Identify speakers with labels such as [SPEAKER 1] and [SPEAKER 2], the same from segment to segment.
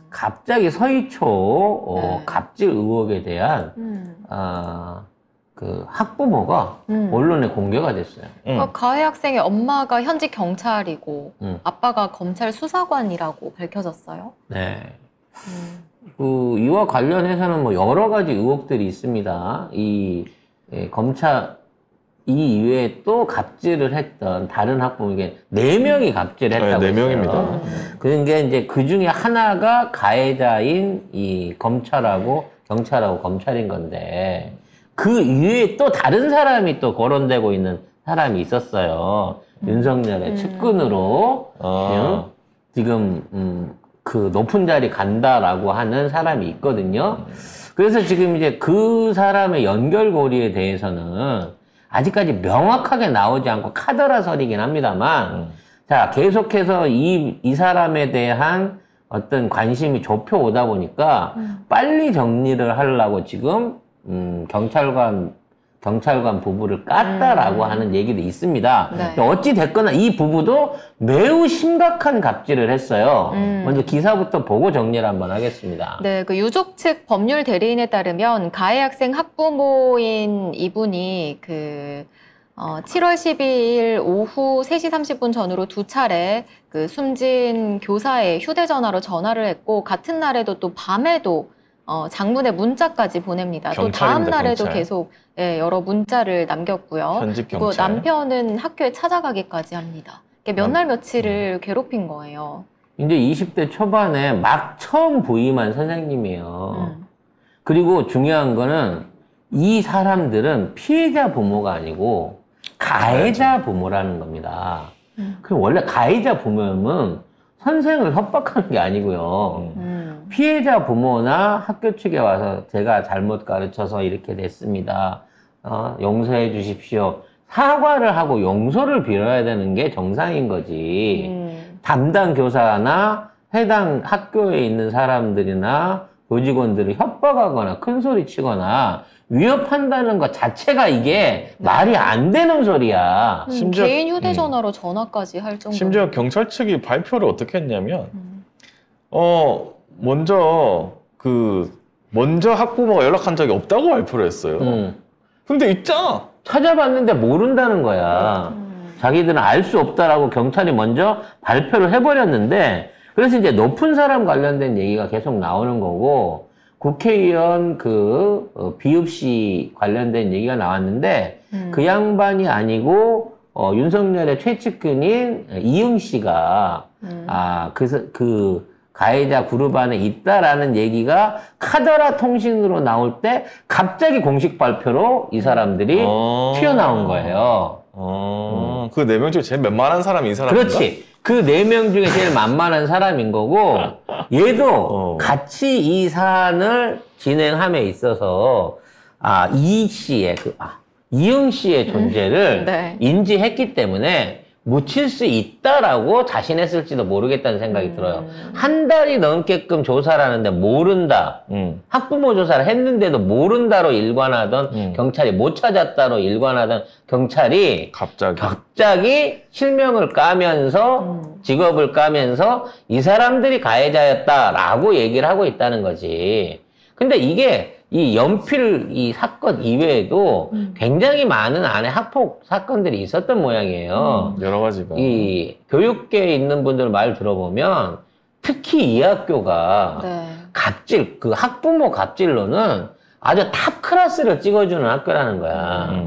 [SPEAKER 1] 갑자기 서희초
[SPEAKER 2] 네.
[SPEAKER 1] 갑질 의혹에 대한 그 학부모가 언론에 공개가 됐어요.
[SPEAKER 2] 가해 학생의 엄마가 현직 경찰이고 아빠가 검찰 수사관이라고 밝혀졌어요.
[SPEAKER 1] 네. 이와 관련해서는 뭐 여러 가지 의혹들이 있습니다. 이 이외에 또 갑질을 했던 다른 학부모에게 4명이 갑질을 했다고
[SPEAKER 3] 네,
[SPEAKER 1] 했어요.
[SPEAKER 3] 4명입니다.
[SPEAKER 1] 그게 이제 그 중에 하나가 가해자인 이 경찰하고 검찰인 건데 그 이외에 또 다른 사람이 또 거론되고 있는 사람이 있었어요. 윤석열의 측근으로 지금 그 높은 자리 간다라고 하는 사람이 있거든요. 그래서 지금 이제 그 사람의 연결고리에 대해서는 아직까지 명확하게 나오지 않고 카더라설이긴 합니다만, 자, 계속해서 이 사람에 대한 어떤 관심이 좁혀오다 보니까 빨리 정리를 하려고 지금, 경찰관 부부를 깠다라고 하는 얘기도 있습니다.
[SPEAKER 2] 네.
[SPEAKER 1] 어찌 됐거나 이 부부도 매우 심각한 갑질을 했어요. 먼저 기사부터 보고 정리를 한번 하겠습니다.
[SPEAKER 2] 네, 그 유족 측 법률 대리인에 따르면 가해 학생 학부모인 이분이 7월 12일 오후 3시 30분 전후로 2차례 그 숨진 교사의 휴대전화로 전화를 했고 같은 날에도 또 밤에도 장문의 문자까지 보냅니다. 또 다음 날에도 경찰. 계속 여러 문자를 남겼고요.
[SPEAKER 3] 현직
[SPEAKER 2] 그리고
[SPEAKER 3] 경찰.
[SPEAKER 2] 남편은 학교에 찾아가기까지 합니다. 몇 날 며칠을 괴롭힌 거예요.
[SPEAKER 1] 이제 20대 초반에 막 처음 부임한 선생님이에요. 그리고 중요한 거는 이 사람들은 피해자 부모가 아니고 가해자 부모라는 겁니다. 그럼 원래 가해자 부모는 선생을 협박하는 게 아니고요. 피해자 부모나 학교 측에 와서 제가 잘못 가르쳐서 이렇게 됐습니다. 용서해 주십시오. 사과를 하고 용서를 빌어야 되는 게 정상인 거지. 담당 교사나 해당 학교에 있는 사람들이나 교직원들을 협박하거나 큰 소리 치거나 위협한다는 것 자체가 이게 말이 안 되는 소리야.
[SPEAKER 3] 심지어,
[SPEAKER 2] 개인 휴대전화로 전화까지 할 정도로.
[SPEAKER 3] 심지어 경찰 측이 발표를 어떻게 했냐면, 먼저 학부모가 연락한 적이 없다고 발표를 했어요. 근데 있잖아.
[SPEAKER 1] 찾아봤는데 모른다는 거야. 자기들은 알 수 없다라고 경찰이 먼저 발표를 해버렸는데, 그래서 이제 높은 사람 관련된 얘기가 계속 나오는 거고, 국회의원 비읍시 관련된 얘기가 나왔는데, 그 양반이 아니고, 윤석열의 최측근인 이응 씨가, 가해자 그룹 안에 있다라는 얘기가 카더라 통신으로 나올 때 갑자기 공식 발표로 이 사람들이 튀어나온 거예요.
[SPEAKER 3] 그 4명 중에 제일 만만한 사람이 이 사람인가?
[SPEAKER 1] 그렇지. 그 4명 중에 제일 만만한 사람인 거고, 얘도 같이 이 사안을 진행함에 있어서, 이응 씨의 존재를
[SPEAKER 2] 네.
[SPEAKER 1] 인지했기 때문에 묻힐 수 있다라고 자신했을지도 모르겠다는 생각이 들어요. 한 달이 넘게끔 조사를 하는데 모른다. 학부모 조사를 했는데도 모른다로 일관하던 경찰이 못 찾았다로 일관하던 경찰이 갑자기 실명을 까면서 직업을 까면서 이 사람들이 가해자였다라고 얘기를 하고 있다는 거지. 근데 이게 이 연필 이 사건 이외에도 굉장히 많은 안에 학폭 사건들이 있었던 모양이에요.
[SPEAKER 3] 여러 가지가.
[SPEAKER 1] 이 교육계에 있는 분들 말 들어보면 특히 이 학교가 그 학부모 갑질로는 아주 탑 클래스를 찍어주는 학교라는 거야.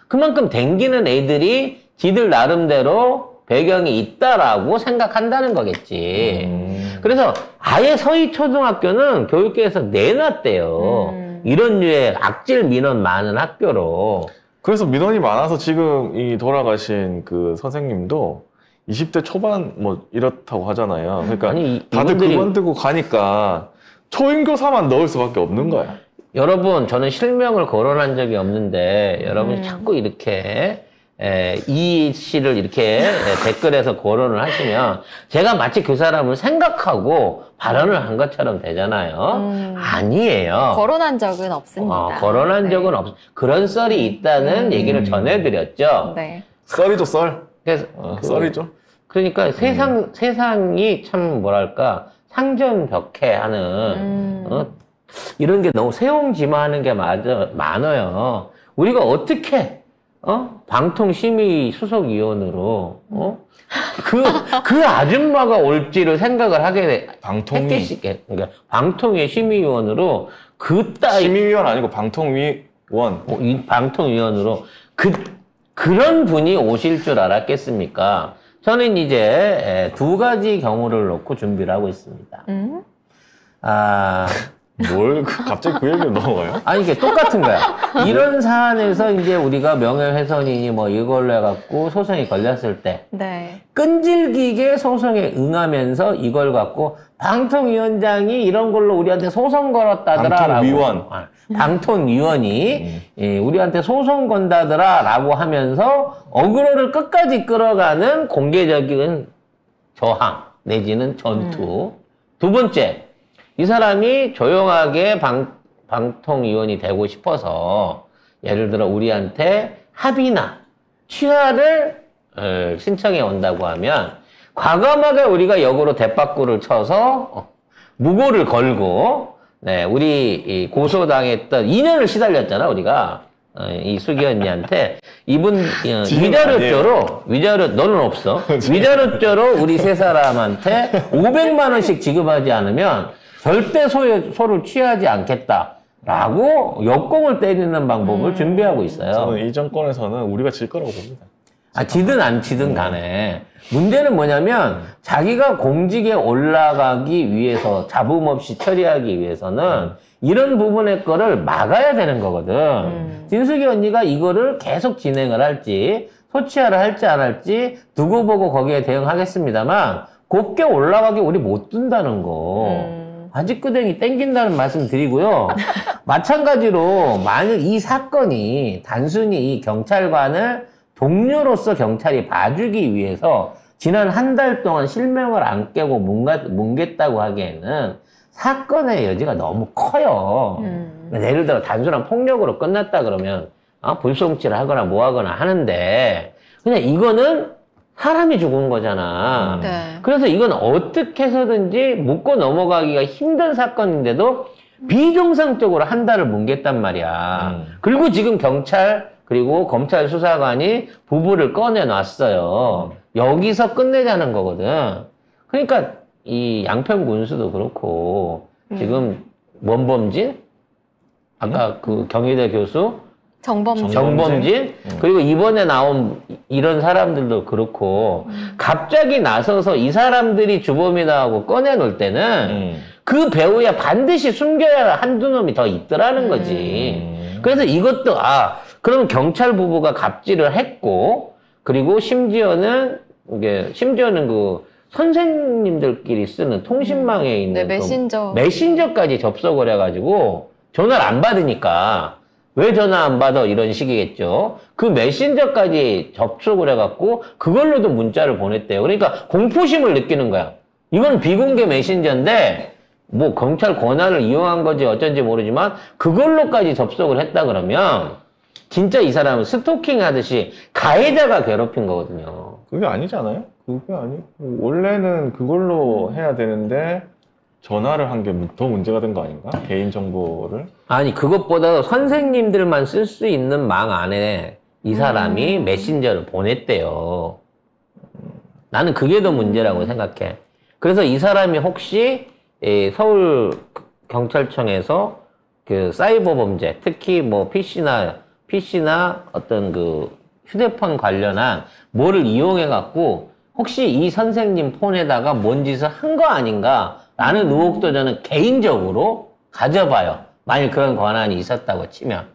[SPEAKER 1] 그만큼 댕기는 애들이 지들 나름대로 배경이 있다라고 생각한다는 거겠지. 그래서 아예 서희초등학교는 교육계에서 내놨대요. 이런 류의 악질 민원 많은 학교로.
[SPEAKER 3] 그래서 민원이 많아서 지금 이 돌아가신 그 선생님도 20대 초반 뭐 이렇다고 하잖아요. 그러니까 다들 그만두고 가니까 초임교사만 넣을 수밖에 없는 거야.
[SPEAKER 1] 여러분, 저는 실명을 거론한 적이 없는데 여러분이 자꾸 이렇게 이 씨를 이렇게 댓글에서 거론을 하시면 제가 마치 그 사람을 생각하고 발언을 한 것처럼 되잖아요. 아니에요.
[SPEAKER 2] 거론한 적은 없습니다.
[SPEAKER 1] 거론한 적은 그런 썰이 있다는 얘기를 전해드렸죠.
[SPEAKER 2] 네.
[SPEAKER 3] 썰이죠, 썰.
[SPEAKER 1] 그래서
[SPEAKER 3] 썰이죠.
[SPEAKER 1] 그러니까 세상이 참 뭐랄까 상전벽해하는 이런 게 너무 세옹지마하는 게 많아요. 우리가 어떻게 방통심의 수석위원으로 그 아줌마가 올지를 생각을 하게 그러니까 방통위 심의위원으로
[SPEAKER 3] 심의위원 아니고 방통위원.
[SPEAKER 1] 방통위원으로 그런 분이 오실 줄 알았겠습니까? 저는 이제 두 가지 경우를 놓고 준비를 하고 있습니다.
[SPEAKER 3] 갑자기 그 얘기로 넘어가요?
[SPEAKER 1] 아니, 이게 똑같은 거야. 이런 사안에서 이제 우리가 명예훼손이니 뭐 이걸로 해갖고 소송이 걸렸을 때.
[SPEAKER 2] 네.
[SPEAKER 1] 끈질기게 소송에 응하면서 이걸 갖고 방통위원장이 이런 걸로 우리한테 소송 걸었다더라.
[SPEAKER 3] 방통위원.
[SPEAKER 1] 방통위원이 우리한테 소송 건다더라. 라고 하면서 어그로를 끝까지 끌어가는 공개적인 저항 내지는 전투. 두 번째. 이 사람이 조용하게 방통위원이 되고 싶어서 예를 들어 우리한테 합의나 취하를 신청해 온다고 하면 과감하게 우리가 역으로 대빠꾸를 쳐서 무고를 걸고 우리 고소당했던 2년을 시달렸잖아 우리가 이 수기 언니한테 이분 위자료죄로 너는 없어 위자료죄로 우리 세 사람한테 500만 원씩 지급하지 않으면 절대 소를 취하지 않겠다라고 역공을 때리는 방법을 준비하고 있어요.
[SPEAKER 3] 저는 이 정권에서는 우리가 질 거라고 봅니다.
[SPEAKER 1] 지든 안 지든 간에 문제는 뭐냐면 자기가 공직에 올라가기 위해서 잡음 없이 처리하기 위해서는 이런 부분의 거를 막아야 되는 거거든. 진숙이 언니가 이거를 계속 진행을 할지 소취하를 할지 안 할지 두고 보고 거기에 대응하겠습니다만 곱게 올라가기 우리 못 둔다는 거. 바지끄댕이 땡긴다는 말씀 드리고요. 마찬가지로 만약 이 사건이 단순히 이 경찰관을 동료로서 경찰이 봐주기 위해서 지난 한 달 동안 실명을 안 깨고 뭉갰다고 하기에는 사건의 여지가 너무 커요. 예를 들어 단순한 폭력으로 끝났다 그러면 불송치를 하거나 뭐 하거나 하는데 그냥 이거는 사람이 죽은 거잖아.
[SPEAKER 2] 네.
[SPEAKER 1] 그래서 이건 어떻게 해서든지 묻고 넘어가기가 힘든 사건인데도 비정상적으로 한 달을 뭉갰단 말이야. 그리고 지금 경찰 그리고 검찰 수사관이 부부를 꺼내놨어요. 여기서 끝내자는 거거든. 그러니까 이 양평 군수도 그렇고 지금 원범진 아까 그 경희대 교수 정범진 그리고 이번에 나온 이런 사람들도 그렇고 갑자기 나서서 이 사람들이 주범이다 하고 꺼내놓을 때는 그 배후에 반드시 숨겨야 한두 놈이 더 있더라는 거지. 그래서 이것도 그럼 경찰 부부가 갑질을 했고 그리고 심지어는 그 선생님들끼리 쓰는 통신망에 있는 메신저까지 접속을 해가지고 전화를 안 받으니까 왜 전화 안 받아? 이런 식이겠죠. 그 메신저까지 접속을 해갖고 그걸로도 문자를 보냈대요. 그러니까 공포심을 느끼는 거야. 이건 비공개 메신저인데 뭐 경찰 권한을 이용한 건지 어쩐지 모르지만 그걸로까지 접속을 했다 그러면 진짜 이 사람은 스토킹 하듯이 가해자가 괴롭힌 거거든요.
[SPEAKER 3] 그게 아니잖아요? 원래는 그걸로 해야 되는데 전화를 한 게 더 문제가 된 거 아닌가? 개인정보를?
[SPEAKER 1] 아니 그것보다도 선생님들만 쓸 수 있는 망 안에 이 사람이 메신저를 보냈대요. 나는 그게 더 문제라고 생각해. 그래서 이 사람이 혹시 서울 경찰청에서 그 사이버 범죄, 특히 뭐 PC나 어떤 그 휴대폰 관련한 뭐를 이용해 갖고 혹시 이 선생님 폰에다가 뭔 짓을 한 거 아닌가? 라는 의혹도 저는 개인적으로 가져봐요. 만일 그런 권한이 있었다고 치면.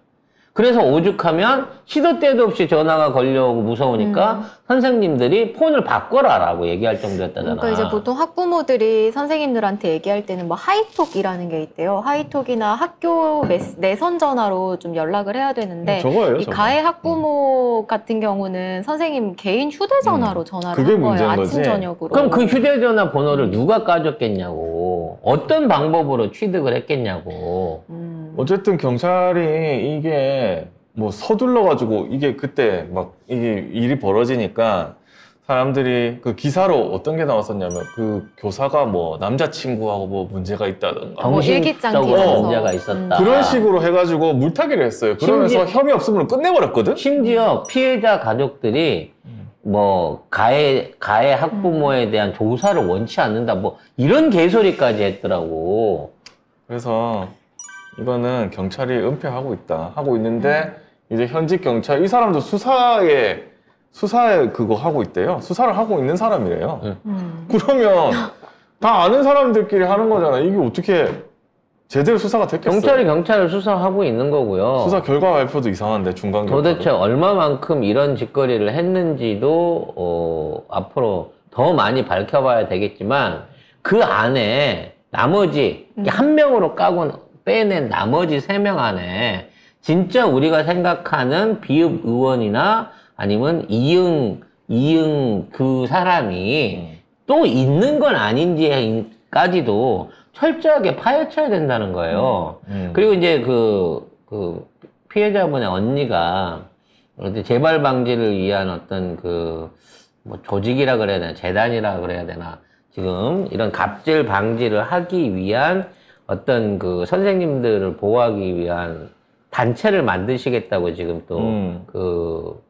[SPEAKER 1] 그래서 오죽하면 시도 때도 없이 전화가 걸려오고 무서우니까 선생님들이 폰을 바꿔라라고 얘기할 정도였다잖아.
[SPEAKER 2] 그러니까 이제 보통 학부모들이 선생님들한테 얘기할 때는 뭐 하이톡이라는 게 있대요. 하이톡이나 학교 내선 전화로 좀 연락을 해야 되는데 이 가해 학부모 같은 경우는 선생님 개인 휴대전화로 전화를 한 거예요. 아침 저녁으로.
[SPEAKER 1] 그럼 그 휴대전화 번호를 누가 까줬겠냐고. 어떤 방법으로 취득을 했겠냐고.
[SPEAKER 3] 어쨌든 경찰이 이게 뭐 서둘러가지고 이게 그때 막 이게 일이 벌어지니까 사람들이 그 기사로 어떤 게 나왔었냐면 그 교사가 뭐 남자친구하고 뭐 문제가 있다던가
[SPEAKER 1] 정신적으로 문제가 있었다.
[SPEAKER 3] 그런 식으로 해가지고 물타기를 했어요. 그러면서 혐의 없음으로 끝내버렸거든?
[SPEAKER 1] 심지어 피해자 가족들이 뭐 가해 학부모에 대한 조사를 원치 않는다 뭐 이런 개소리까지 했더라고.
[SPEAKER 3] 그래서 이거는 경찰이 은폐하고 있다 하고 있는데 이제 현직 경찰 이 사람도 수사에 그거 하고 있대요. 수사를 하고 있는 사람이래요. 그러면 다 아는 사람들끼리 하는 거잖아. 이게 어떻게 제대로 수사가 됐겠어?
[SPEAKER 1] 경찰이 경찰을 수사하고 있는 거고요.
[SPEAKER 3] 수사 결과 발표도 이상한데 중간 결과도.
[SPEAKER 1] 도대체 얼마만큼 이런 짓거리를 했는지도 앞으로 더 많이 밝혀봐야 되겠지만 그 안에 나머지 한 명으로 까고 빼낸 나머지 3명 안에 진짜 우리가 생각하는 비읍 의원이나 아니면 이응 그 사람이 또 있는 건 아닌지까지도 철저하게 파헤쳐야 된다는 거예요. 그리고 이제 그 피해자분의 언니가 재발 방지를 위한 어떤 뭐 조직이라 그래야 되나, 재단이라 그래야 되나, 지금 이런 갑질 방지를 하기 위한 어떤 그 선생님들을 보호하기 위한 단체를 만드시겠다고 지금 또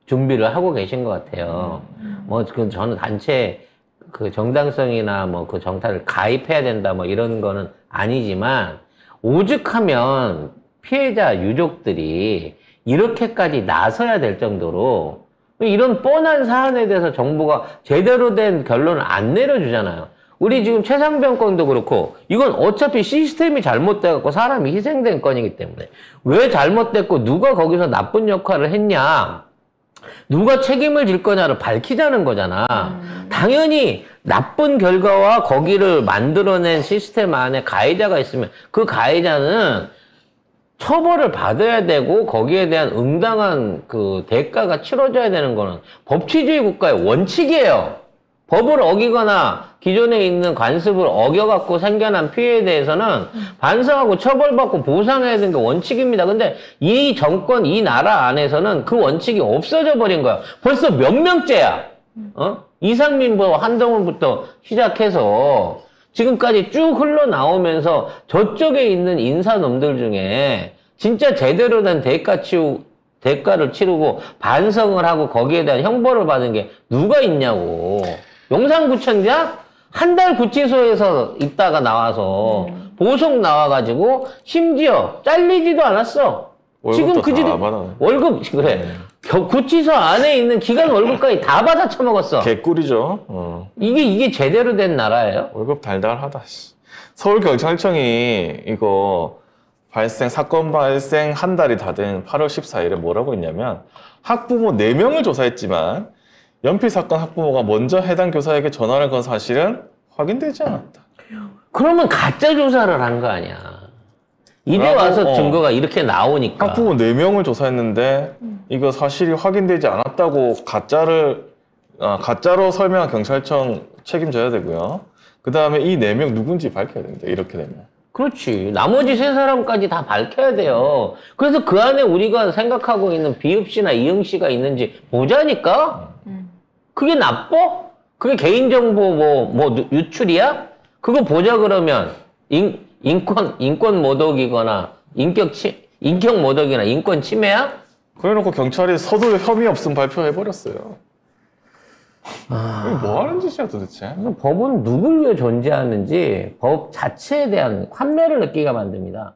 [SPEAKER 1] 준비를 하고 계신 것 같아요. 뭐 저는 단체 그 정당성이나 뭐 그 정당을 가입해야 된다 뭐 이런 거는 아니지만 오죽하면 피해자 유족들이 이렇게까지 나서야 될 정도로 이런 뻔한 사안에 대해서 정부가 제대로 된 결론을 안 내려주잖아요. 우리 지금 최상병 건도 그렇고 이건 어차피 시스템이 잘못돼갖고 사람이 희생된 건이기 때문에 왜 잘못됐고 누가 거기서 나쁜 역할을 했냐, 누가 책임을 질 거냐를 밝히자는 거잖아. 당연히 나쁜 결과와 거기를 만들어낸 시스템 안에 가해자가 있으면 그 가해자는 처벌을 받아야 되고 거기에 대한 응당한 그 대가가 치러져야 되는 거는 법치주의 국가의 원칙이에요. 법을 어기거나 기존에 있는 관습을 어겨갖고 생겨난 피해에 대해서는 반성하고 처벌받고 보상해야 되는 게 원칙입니다. 근데 이 정권, 이 나라 안에서는 그 원칙이 없어져 버린 거야. 벌써 몇 명째야. 이상민 뭐 한동훈부터 시작해서 지금까지 쭉 흘러나오면서 저쪽에 있는 인사놈들 중에 진짜 제대로 된 대가를 치르고 반성을 하고 거기에 대한 형벌을 받은 게 누가 있냐고. 용산구청장 한 달 구치소에서 있다가 나와서 보석 나와가지고 심지어 잘리지도 않았어. 지금 그지도 월급 그래. 구치소 안에 있는 기간 월급까지 다 받아 처먹었어.
[SPEAKER 3] 개꿀이죠.
[SPEAKER 1] 이게 제대로 된 나라예요?
[SPEAKER 3] 월급 달달하다. 서울경찰청이 이거 사건 발생 한 달이 다 된 8월 14일에 뭐라고 했냐면 학부모 4명을 조사했지만 연필사건 학부모가 먼저 해당 교사에게 전화를 건 사실은 확인되지 않았다.
[SPEAKER 1] 그러면 가짜 조사를 한 거 아니야. 이제 와서 증거가 이렇게 나오니까.
[SPEAKER 3] 학부모 4명을 조사했는데 이거 사실이 확인되지 않았다고 가짜로 설명한 경찰청 책임져야 되고요. 그 다음에 이 4명 누군지 밝혀야 됩니다. 이렇게 되면.
[SPEAKER 1] 그렇지. 나머지 3사람까지 다 밝혀야 돼요. 그래서 그 안에 우리가 생각하고 있는 비읍씨나 이응씨가 있는지 보자니까? 그게 나빠? 그게 개인정보 뭐 유출이야? 그거 보자 그러면 인권 모독이거나 인격 모독이나 인권 침해야?
[SPEAKER 3] 그래놓고 경찰이 서둘러 혐의 없음 발표해버렸어요. 이게 뭐 하는 짓이야 도대체?
[SPEAKER 1] 법은 누굴 위해 존재하는지 법 자체에 대한 환멸을 느끼게 만듭니다.